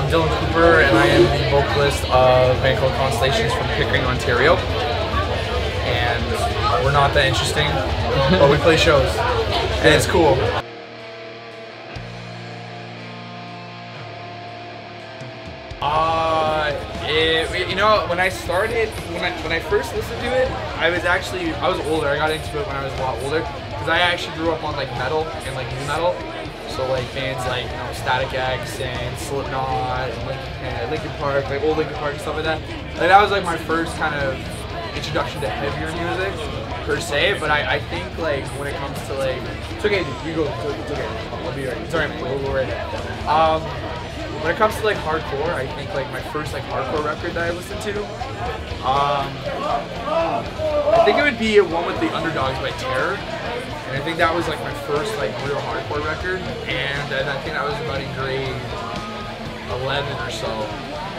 I'm Dylan Cooper, and I am the vocalist of a band called Constellations from Pickering, Ontario. And we're not that interesting, but we play shows, and it's cool. You know, when I started, when I first listened to it, I was older. I got into it when I was a lot older, because I actually grew up on like metal and like new metal. So like bands like, you know, Static X and Slipknot and Linkin Park, like old Linkin Park and stuff like that. Like that was like my first kind of introduction to heavier music per se. But I think like when it comes to like, it's okay, dude, you go, it's okay, I'll be right. It's alright, we'll go right now. When it comes to like hardcore, I think like my first like hardcore record that I listened to, I think it would be one with the Underdogs by Terror. And I think that was like my first like real hardcore record, and I think that was about in grade 11 or so.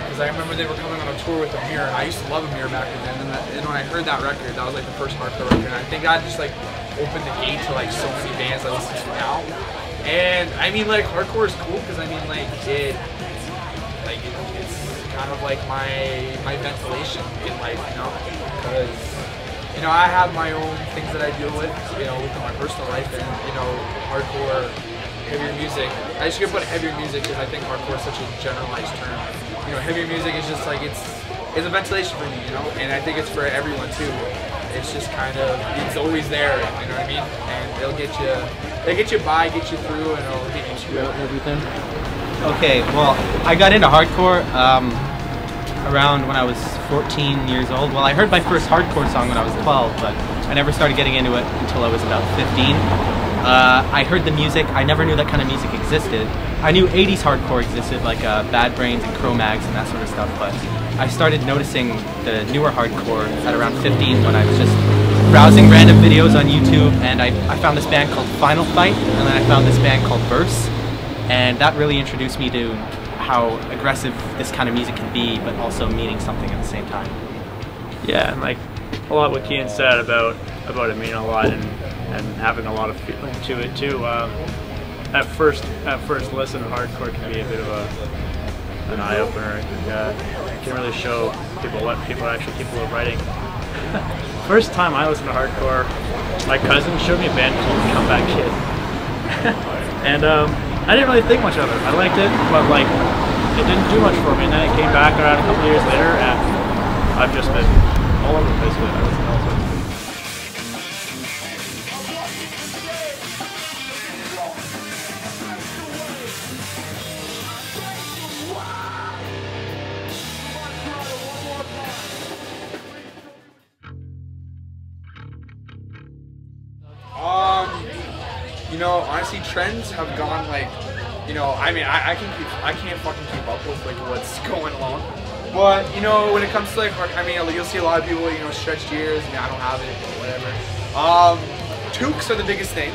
Because I remember they were coming on a tour with Amir, and I used to love Amir back then. And when I heard that record, that was like the first hardcore record. And I think that just like opened the gate to like so many bands I listen to now. And I mean, like hardcore is cool because I mean like it's kind of like my ventilation in life, you know, because. You know, I have my own things that I deal with, you know, within my personal life, and, you know, hardcore, heavier music. I just gonna put heavier music because I think hardcore is such a generalized term. You know, heavier music is just like, it's a ventilation for me, you know, and I think it's for everyone too. It's just kind of, it's always there, you know what I mean? And they'll get you by, get you through, and it'll get you through everything. Okay, well, I got into hardcore around when I was 14 years old. Well, I heard my first hardcore song when I was 12, but I never started getting into it until I was about 15. I heard the music. I never knew that kind of music existed. I knew 80s hardcore existed, like Bad Brains and Cro-Mags and that sort of stuff, but I started noticing the newer hardcore at around 15 when I was just browsing random videos on YouTube, and I found this band called Final Fight, and then I found this band called Verse, and that really introduced me to how aggressive this kind of music can be, but also meaning something at the same time. Yeah, and like a lot what Kian said about it meaning a lot and having a lot of feeling to it too. At first listen, hardcore can be a bit of an eye opener. It can really show people what people are writing. First time I listened to hardcore, my cousin showed me a band called Comeback Kid, and I didn't really think much of it. I liked it, but like it didn't do much for me. And then it came back around a couple of years later, and I've just been all over the place with it. I listen to all sorts of things. You know, honestly, trends have gone like, you know, I mean, I can't fucking keep up with like what's going along. But you know, when it comes to like, I mean, you'll see a lot of people, you know, stretched ears. I mean, I don't have it, or whatever. Toques are the biggest thing,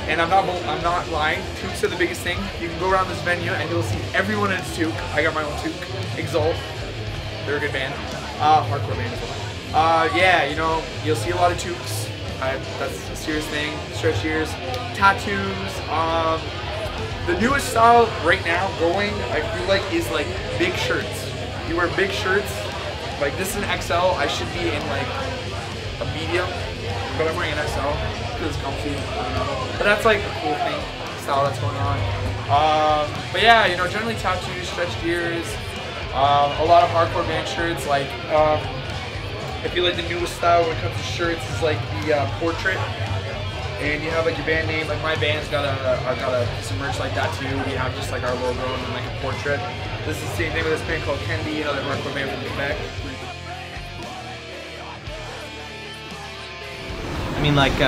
and I'm not lying. Toques are the biggest thing. You can go around this venue and you'll see everyone in its toque. I got my own toque. Exalt, they're a good band, hardcore band as well. Yeah, you know, you'll see a lot of toques. That's a serious thing. Stretch ears, tattoos. The newest style right now going, I feel like, is like big shirts. You wear big shirts. Like this is an XL. I should be in like a medium, but I'm wearing an XL because it's comfy. I don't know. But that's like a cool thing, style that's going on. But yeah, you know, generally tattoos, stretched ears, a lot of hardcore band shirts. Like I feel like the newest style when it comes to shirts is like the portrait, and you have like your band name. Like my band's got some merch like that too. We have just like our logo and like a portrait. This is the same name of this band called Kennedy, another hardcore band from Quebec. I mean, like,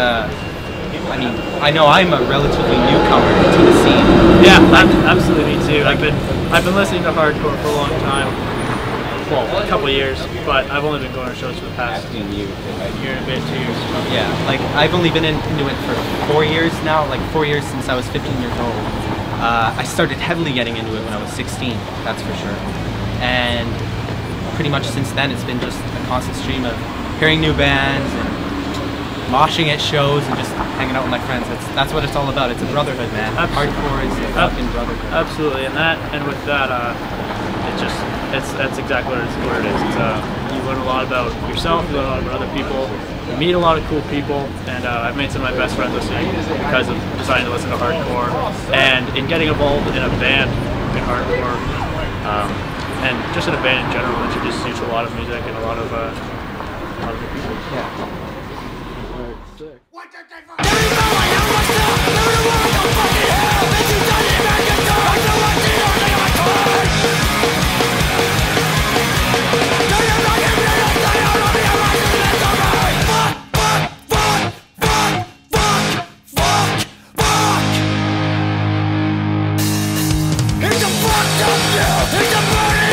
I know I'm a relatively newcomer to the scene. Yeah, absolutely, me too. I've been listening to hardcore for a long time. Well, a couple of years, but I've only been going to shows for the past year and a bit, 2 years. Yeah, like I've only been into it for 4 years now, like 4 years since I was 15 years old. I started heavily getting into it when I was 16, that's for sure. And pretty much since then it's been just a constant stream of hearing new bands and moshing at shows and just hanging out with my friends. That's what it's all about. It's a brotherhood, man. Hardcore is a fucking brotherhood. Absolutely, and with that, that's exactly what it is. You learn a lot about yourself, you learn a lot about other people, you meet a lot of cool people, and I've made some of my best friends listening because of deciding to listen to hardcore, and in getting involved in a band in hardcore, and just in a band in general, introduces you to a lot of music and a lot of good people. Yeah. It's a fucked up deal. It's a burning